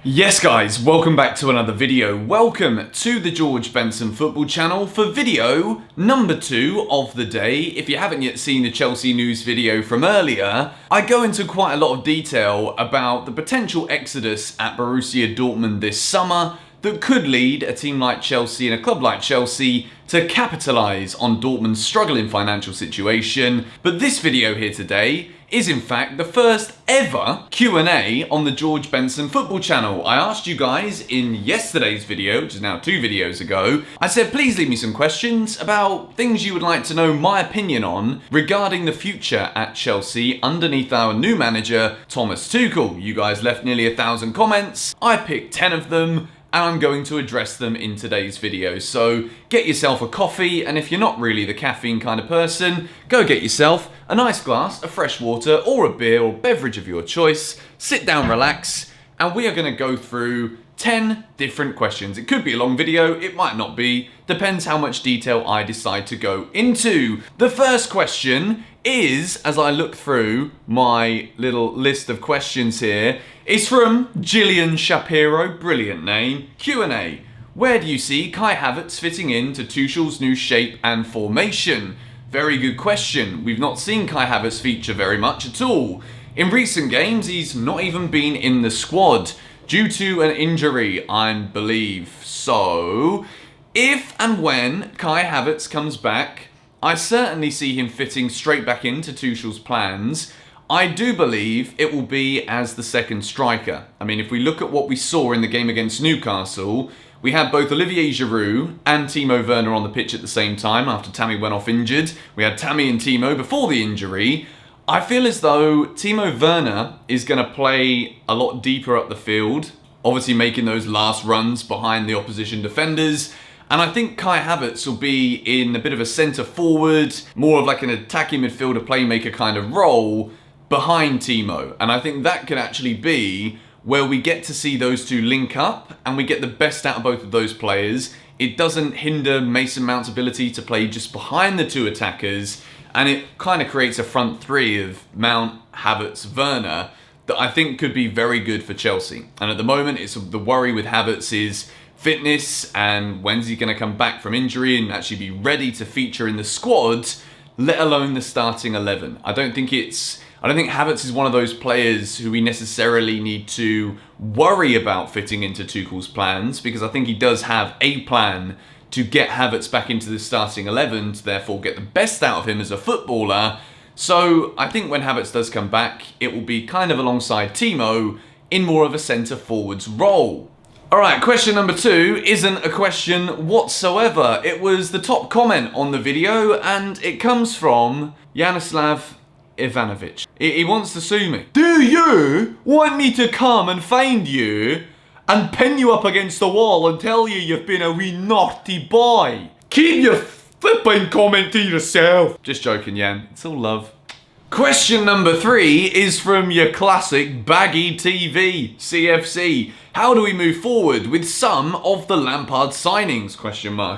Yes guys, welcome back to another video. Welcome to the George Benson football channel for video number 2 of the day. If you haven't yet seen the Chelsea news video from earlier, I go into quite a lot of detail about the potential exodus at Borussia Dortmund this summer that could lead a team like Chelsea and a club like Chelsea to capitalise on Dortmund's struggling financial situation. But this video here today is in fact the first ever Q&A on the George Benson football channel. I asked you guys in yesterday's video, which is now 2 videos ago, I said please leave me some questions about things you would like to know my opinion on regarding the future at Chelsea underneath our new manager, Thomas Tuchel. You guys left nearly 1,000 comments, I picked 10 of them, and I'm going to address them in today's video. So get yourself a coffee, and if you're not really the caffeine kind of person, go get yourself a nice glass of fresh water or a beer or beverage of your choice, sit down, relax, and we are going to go through 10 different questions. It could be a long video, it might not be, depends how much detail I decide to go into. The first question is, as I look through my little list of questions here, is from Gillian Shapiro, brilliant name. Q&A. Where do you see Kai Havertz fitting into Tuchel's new shape and formation? Very good question. We've not seen Kai Havertz feature very much at all. In recent games, he's not even been in the squad due to an injury, I believe. So, if and when Kai Havertz comes back, I certainly see him fitting straight back into Tuchel's plans. I do believe it will be as the second striker. I mean, if we look at what we saw in the game against Newcastle, we had both Olivier Giroud and Timo Werner on the pitch at the same time after Tammy went off injured. We had Tammy and Timo before the injury. I feel as though Timo Werner is going to play a lot deeper up the field, obviously making those last runs behind the opposition defenders. And I think Kai Havertz will be in a bit of a centre forward, more of like an attacking midfielder playmaker kind of role behind Timo. And I think that could actually be where we get to see those two link up and we get the best out of both of those players. It doesn't hinder Mason Mount's ability to play just behind the two attackers, and it kind of creates a front three of Mount, Havertz, Werner that I think could be very good for Chelsea. And at the moment, it's the worry with Havertz is fitness and when's he going to come back from injury and actually be ready to feature in the squad, let alone the starting 11. I don't think Havertz is one of those players who we necessarily need to worry about fitting into Tuchel's plans, because I think he does have a plan to get Havertz back into the starting 11, to therefore get the best out of him as a footballer. So I think when Havertz does come back, it will be kind of alongside Timo in more of a centre forwards role. Alright, question number 2 isn't a question whatsoever. It was the top comment on the video, and it comes from Yanislav Ivanovic. He wants to sue me. Do you want me to come and find you and pin you up against the wall and tell you you've been a wee naughty boy? Keep your flipping comment to yourself. Just joking, Jan. It's all love. Question number 3 is from your classic Baggy TV, CFC. How do we move forward with some of the Lampard signings?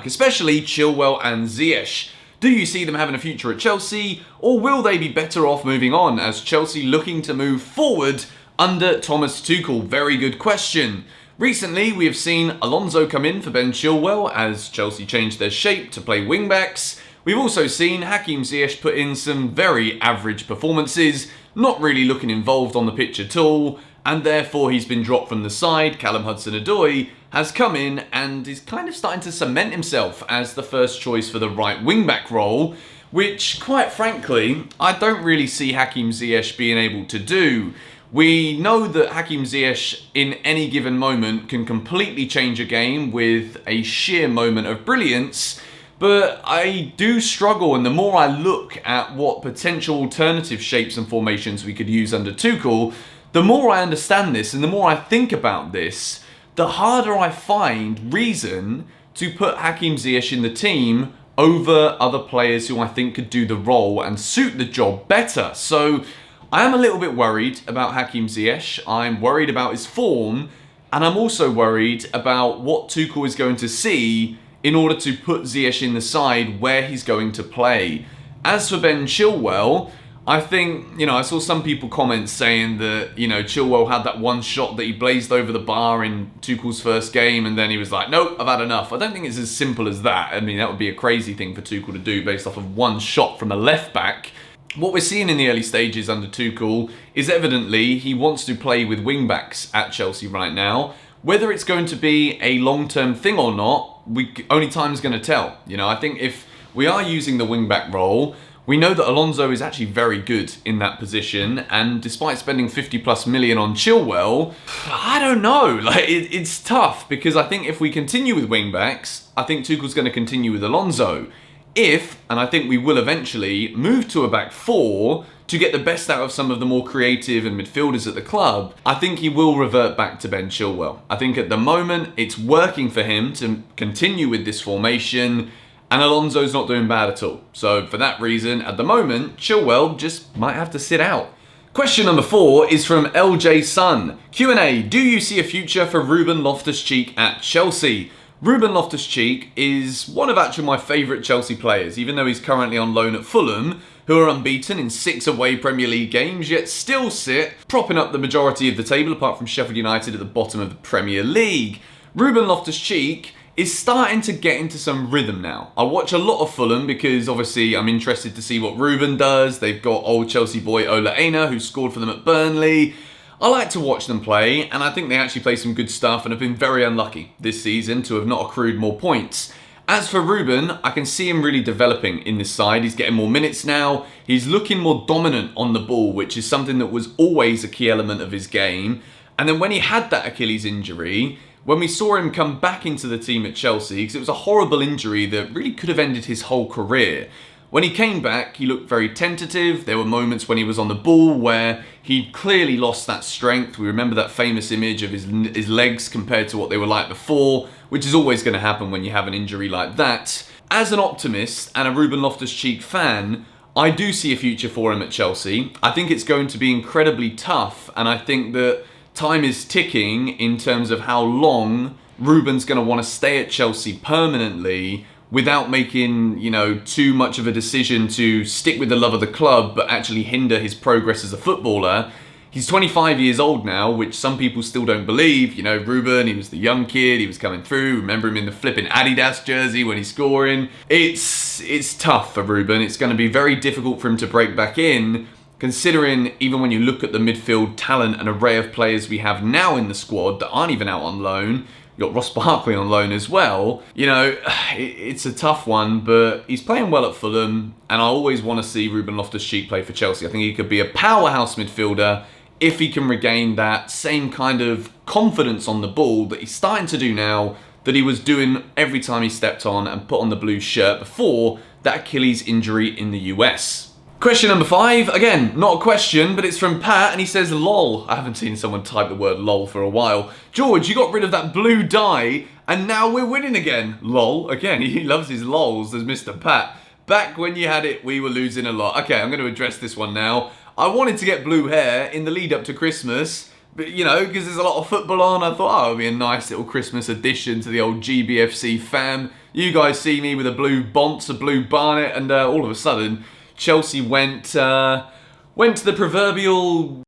Especially Chilwell and Ziyesh. Do you see them having a future at Chelsea, or will they be better off moving on as Chelsea looking to move forward under Thomas Tuchel? Very good question. Recently, we have seen Alonso come in for Ben Chilwell as Chelsea changed their shape to play wing-backs. We've also seen Hakim Ziyesh put in some very average performances, not really looking involved on the pitch at all, and therefore he's been dropped from the side. Callum Hudson-Odoi has come in and is kind of starting to cement himself as the first choice for the right wing-back role, which, quite frankly, I don't really see Hakim Ziyesh being able to do. We know that Hakim Ziyesh, in any given moment, can completely change a game with a sheer moment of brilliance, but I do struggle, and the more I look at what potential alternative shapes and formations we could use under Tuchel, the more I understand this and the more I think about this, the harder I find reason to put Hakim Ziyesh in the team over other players who I think could do the role and suit the job better. So I am a little bit worried about Hakim Ziyesh. I'm worried about his form, and I'm also worried about what Tuchel is going to see in order to put Ziyesh in the side where he's going to play. As for Ben Chilwell, I think, I saw some people comment saying that, Chilwell had that one shot that he blazed over the bar in Tuchel's first game, and then he was like, nope, I've had enough. I don't think it's as simple as that. I mean, that would be a crazy thing for Tuchel to do based off of one shot from a left back. What we're seeing in the early stages under Tuchel is evidently he wants to play with wing-backs at Chelsea right now. Whether it's going to be a long-term thing or not, only time's going to tell. I think if we are using the wing-back role, we know that Alonso is actually very good in that position, and despite spending 50 plus million on Chilwell, I don't know. It's tough, because I think if we continue with wing-backs, I think Tuchel's going to continue with Alonso. And I think we will eventually move to a back four to get the best out of some of the more creative and midfielders at the club, I think he will revert back to Ben Chilwell. I think at the moment it's working for him to continue with this formation, and Alonso's not doing bad at all. So for that reason, at the moment, Chilwell just might have to sit out. Question number 4 is from LJ Sun. Q&A, do you see a future for Ruben Loftus Cheek at Chelsea? Ruben Loftus Cheek is one of actually my favourite Chelsea players, even though he's currently on loan at Fulham, who are unbeaten in 6 away Premier League games, yet still sit propping up the majority of the table, apart from Sheffield United at the bottom of the Premier League. Ruben Loftus Cheek is starting to get into some rhythm now. I watch a lot of Fulham because obviously I'm interested to see what Ruben does. They've got old Chelsea boy Ola Aina, who scored for them at Burnley. I like to watch them play, and I think they actually play some good stuff and have been very unlucky this season to have not accrued more points. As for Ruben, I can see him really developing in this side. He's getting more minutes now. He's looking more dominant on the ball, which is something that was always a key element of his game. And then when he had that Achilles injury, when we saw him come back into the team at Chelsea, because it was a horrible injury that really could have ended his whole career. When he came back, he looked very tentative. There were moments when he was on the ball where he clearly lost that strength. We remember that famous image of his legs compared to what they were like before, which is always going to happen when you have an injury like that. As an optimist and a Ruben Loftus-Cheek fan, I do see a future for him at Chelsea. I think it's going to be incredibly tough, and I think that time is ticking in terms of how long Ruben's going to want to stay at Chelsea permanently without making, too much of a decision to stick with the love of the club but actually hinder his progress as a footballer. He's 25 years old now, which some people still don't believe. Ruben, he was the young kid, he was coming through. Remember him in the flipping Adidas jersey when he's scoring. It's tough for Ruben. It's going to be very difficult for him to break back in, considering even when you look at the midfield talent and array of players we have now in the squad that aren't even out on loan. You've got Ross Barkley on loan as well. It's a tough one, but he's playing well at Fulham, and I always want to see Ruben Loftus-Cheek play for Chelsea. I think he could be a powerhouse midfielder if he can regain that same kind of confidence on the ball that he's starting to do now, that he was doing every time he stepped on and put on the blue shirt before that Achilles injury in the US. Question number 5, again, not a question, but it's from Pat, and he says, lol. I haven't seen someone type the word lol for a while. George, you got rid of that blue dye, and now we're winning again. Lol, again, he loves his lols as Mr. Pat. Back when you had it, we were losing a lot. Okay, I'm going to address this one now. I wanted to get blue hair in the lead up to Christmas, but because there's a lot of football on, I thought, it would be a nice little Christmas addition to the old GBFC fam. You guys see me with a blue bonce, a blue barnet, and all of a sudden, Chelsea went to the proverbial...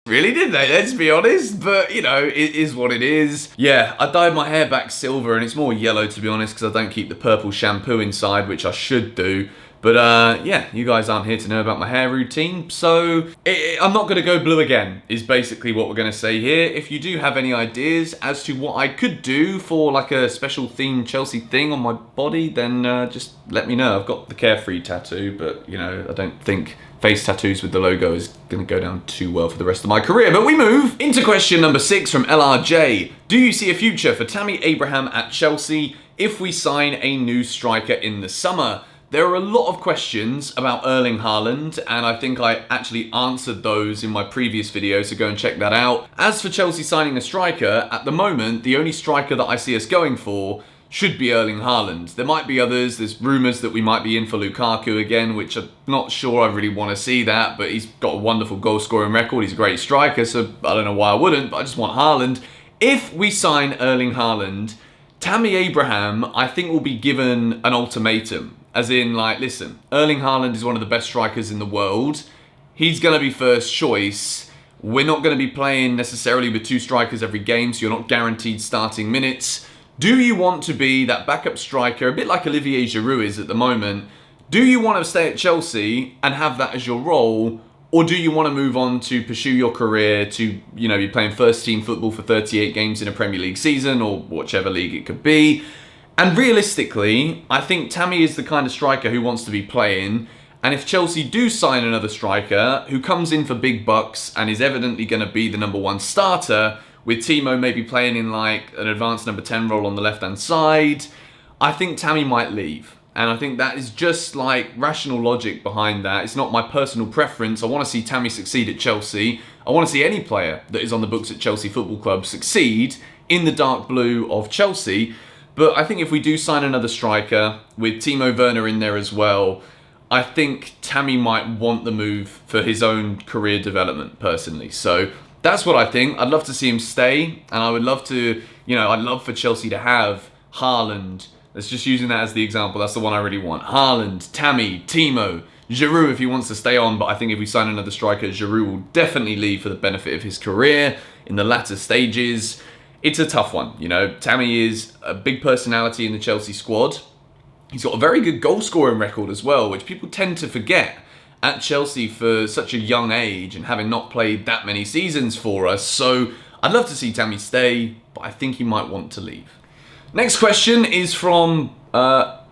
Really, didn't they? Let's be honest. But, it is what it is. Yeah, I dyed my hair back silver, and it's more yellow, to be honest, because I don't keep the purple shampoo inside, which I should do. But, yeah, you guys aren't here to know about my hair routine, so I'm not going to go blue again, is basically what we're going to say here. If you do have any ideas as to what I could do for, like, a special themed Chelsea thing on my body, then just let me know. I've got the Carefree tattoo, but, I don't think face tattoos with the logo is going to go down too well for the rest of my career. But we move into question number 6 from LRJ. Do you see a future for Tammy Abraham at Chelsea if we sign a new striker in the summer? There are a lot of questions about Erling Haaland, and I think I actually answered those in my previous video, so go and check that out. As for Chelsea signing a striker, at the moment, the only striker that I see us going for should be Erling Haaland. There might be others. There's rumours that we might be in for Lukaku again, which I'm not sure I really want to see that, but he's got a wonderful goal-scoring record. He's a great striker, so I don't know why I wouldn't, but I just want Haaland. If we sign Erling Haaland, Tammy Abraham, I think, will be given an ultimatum. As in, listen, Erling Haaland is one of the best strikers in the world. he's going to be first choice. We're not going to be playing necessarily with 2 strikers every game, so you're not guaranteed starting minutes. Do you want to be that backup striker, a bit like Olivier Giroud is at the moment? Do you want to stay at Chelsea and have that as your role? Or do you want to move on to pursue your career to, be playing first team football for 38 games in a Premier League season or whichever league it could be? And realistically, I think Tammy is the kind of striker who wants to be playing. And if Chelsea do sign another striker who comes in for big bucks and is evidently going to be the number 1 starter, with Timo maybe playing in like an advanced number 10 role on the left-hand side, I think Tammy might leave. And I think that is just like rational logic behind that. It's not my personal preference. I want to see Tammy succeed at Chelsea. I want to see any player that is on the books at Chelsea Football Club succeed in the dark blue of Chelsea. But I think if we do sign another striker with Timo Werner in there as well, I think Tammy might want the move for his own career development personally. So that's what I think. I'd love to see him stay, and I would love to, I'd love for Chelsea to have Haaland. Let's just using that as the example. That's the one I really want. Haaland, Tammy, Timo, Giroud if he wants to stay on. But I think if we sign another striker, Giroud will definitely leave for the benefit of his career in the latter stages. It's a tough one. Tammy is a big personality in the Chelsea squad. He's got a very good goal-scoring record as well, which people tend to forget at Chelsea for such a young age and having not played that many seasons for us. So I'd love to see Tammy stay, but I think he might want to leave. Next question is from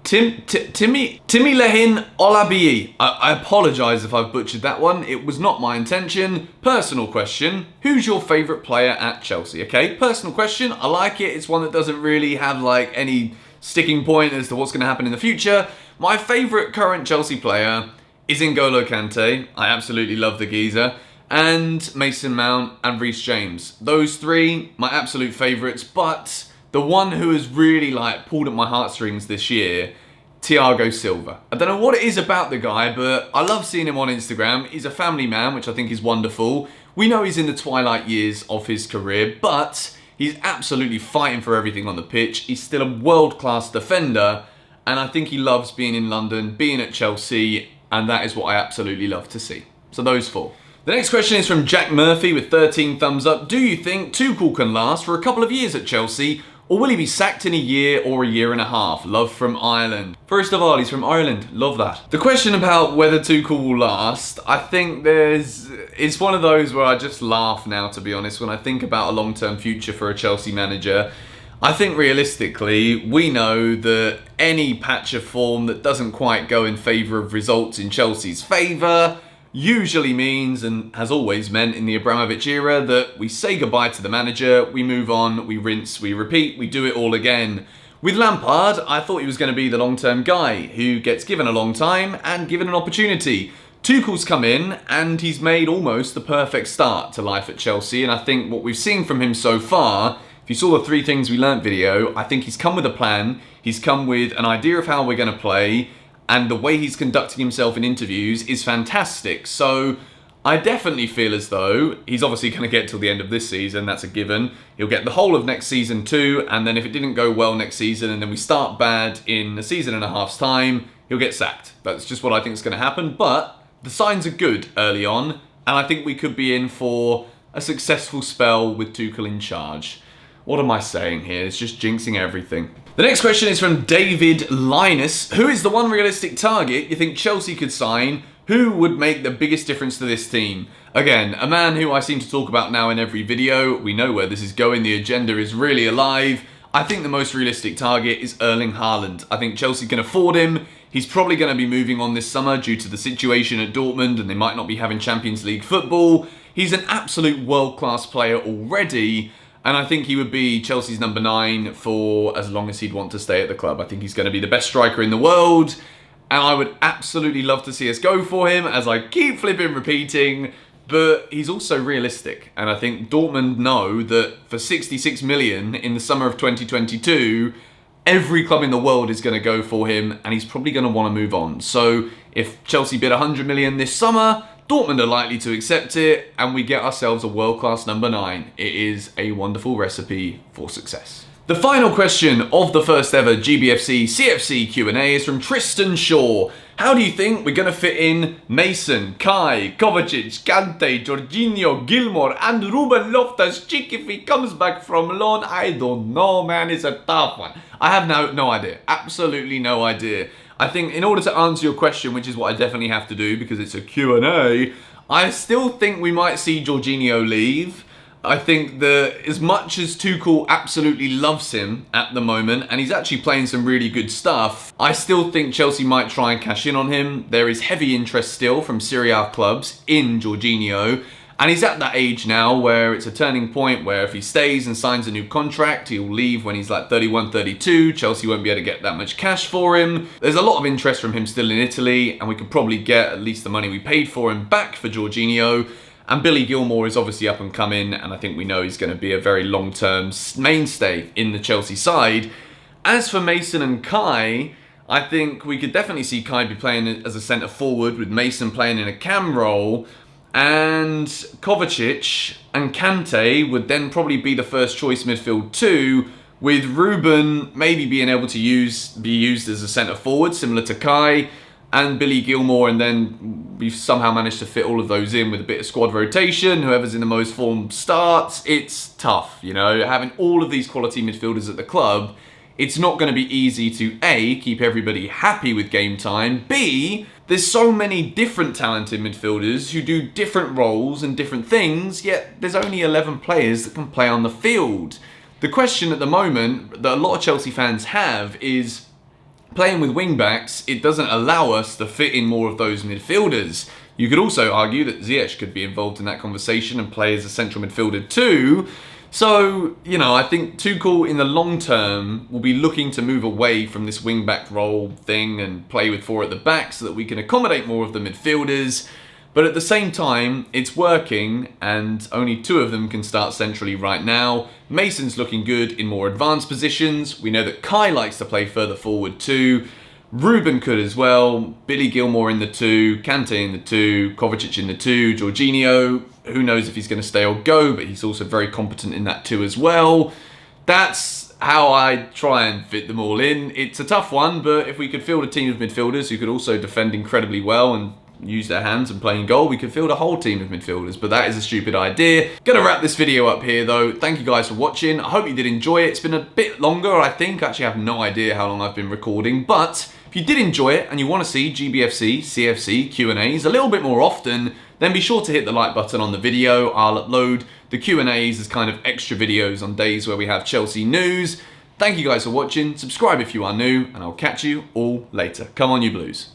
Timmy Lehin Olabii. I apologise if I've butchered that one. It was not my intention. Personal question. Who's your favourite player at Chelsea? Okay, personal question. I like it. It's one that doesn't really have like any sticking point as to what's going to happen in the future. My favourite current Chelsea player is N'Golo Kante. I absolutely love the geezer. And Mason Mount and Reece James. Those 3, my absolute favourites. But the one who has really pulled at my heartstrings this year, Thiago Silva. I don't know what it is about the guy, but I love seeing him on Instagram. He's a family man, which I think is wonderful. We know he's in the twilight years of his career, but he's absolutely fighting for everything on the pitch. He's still a world-class defender, and I think he loves being in London, being at Chelsea, and that is what I absolutely love to see. So those 4. The next question is from Jack Murphy with 13 thumbs up. Do you think Tuchel can last for a couple of years at Chelsea, or will he be sacked in a year or a year and a half? Love from Ireland. First of all, he's from Ireland. Love that. The question about whether Tuchel will last, I think it's one of those where I just laugh now, to be honest, when I think about a long-term future for a Chelsea manager. I think realistically, we know that any patch of form that doesn't quite go in favour of results in Chelsea's favour usually means, and has always meant in the Abramovich era, that we say goodbye to the manager, we move on, we rinse, we repeat, we do it all again. With Lampard, I thought he was going to be the long-term guy who gets given a long time and given an opportunity. Tuchel's come in and he's made almost the perfect start to life at Chelsea, and I think what we've seen from him so far, if you saw the 3 things we learnt video, I think he's come with a plan, he's come with an idea of how we're going to play, and the way he's conducting himself in interviews is fantastic. So I definitely feel as though he's obviously going to get till the end of this season, that's a given. He'll get the whole of next season too, and then if it didn't go well next season and then we start bad in a season and a half's time, he'll get sacked. That's just what I think is going to happen, but the signs are good early on, and I think we could be in for a successful spell with Tuchel in charge. What am I saying here? It's just jinxing everything. The next question is from David Linus. Who is the one realistic target you think Chelsea could sign? Who would make the biggest difference to this team? Again, a man who I seem to talk about now in every video. We know where this is going. The agenda is really alive. I think the most realistic target is Erling Haaland. I think Chelsea can afford him. He's probably going to be moving on this summer due to the situation at Dortmund, and they might not be having Champions League football. He's an absolute world-class player already, and I think he would be Chelsea's number 9 for as long as he'd want to stay at the club. I think he's going to be the best striker in the world, and I would absolutely love to see us go for him, as I keep flipping repeating, but he's also realistic. And I think Dortmund know that for 66 million in the summer of 2022, every club in the world is going to go for him, and he's probably going to want to move on. So if Chelsea bid 100 million this summer, Dortmund are likely to accept it, and we get ourselves a world-class number 9. It is a wonderful recipe for success. The final question of the first ever GBFC CFC Q&A is from Tristan Shaw. How do you think we're going to fit in Mason, Kai, Kovacic, Kante, Jorginho, Gilmore and Ruben Loftus Cheek if he comes back from loan? I don't know, man. It's a tough one. I have no idea. Absolutely no idea. I think in order to answer your question, which is what I definitely have to do because it's a Q&A, I still think we might see Jorginho leave. I think that as much as Tuchel absolutely loves him at the moment, and he's actually playing some really good stuff, I still think Chelsea might try and cash in on him. There is heavy interest still from Serie A clubs in Jorginho, and he's at that age now where it's a turning point where if he stays and signs a new contract, he'll leave when he's like 31, 32. Chelsea won't be able to get that much cash for him. There's a lot of interest from him still in Italy, and we could probably get at least the money we paid for him back for Jorginho. And Billy Gilmore is obviously up and coming, and I think we know he's going to be a very long-term mainstay in the Chelsea side. As for Mason and Kai, I think we could definitely see Kai be playing as a centre forward with Mason playing in a cam role, and Kovacic and Kante would then probably be the first choice midfield too, with Ruben maybe being able to be used as a centre forward similar to Kai, and Billy Gilmore, and then we've somehow managed to fit all of those in with a bit of squad rotation. Whoever's in the most form starts. It's tough, you know, having all of these quality midfielders at the club. It's not going to be easy to A, keep everybody happy with game time, B, there's so many different talented midfielders who do different roles and different things, yet there's only 11 players that can play on the field. The question at the moment that a lot of Chelsea fans have is, playing with wing-backs, it doesn't allow us to fit in more of those midfielders. You could also argue that Ziyesh could be involved in that conversation and play as a central midfielder too. So, you know, I think Tuchel in the long term will be looking to move away from this wing-back role thing and play with 4 at the back so that we can accommodate more of the midfielders. But at the same time, it's working, and only 2 of them can start centrally right now. Mason's looking good in more advanced positions. We know that Kai likes to play further forward too. Ruben could as well. Billy Gilmore in the 2, Kante in the 2, Kovacic in the 2, Jorginho, who knows if he's going to stay or go, but he's also very competent in that 2 as well. That's how I try and fit them all in. It's a tough one, but if we could field a team of midfielders who could also defend incredibly well and use their hands and play in goal, we could field a whole team of midfielders, but that is a stupid idea. Gonna wrap this video up here though. Thank you guys for watching. I hope you did enjoy it. It's been a bit longer, I think. Actually, I have no idea how long I've been recording, but if you did enjoy it and you want to see GBFC, CFC, Q&As a little bit more often, then be sure to hit the like button on the video. I'll upload the Q&As as kind of extra videos on days where we have Chelsea news. Thank you guys for watching. Subscribe if you are new, and I'll catch you all later. Come on, you Blues.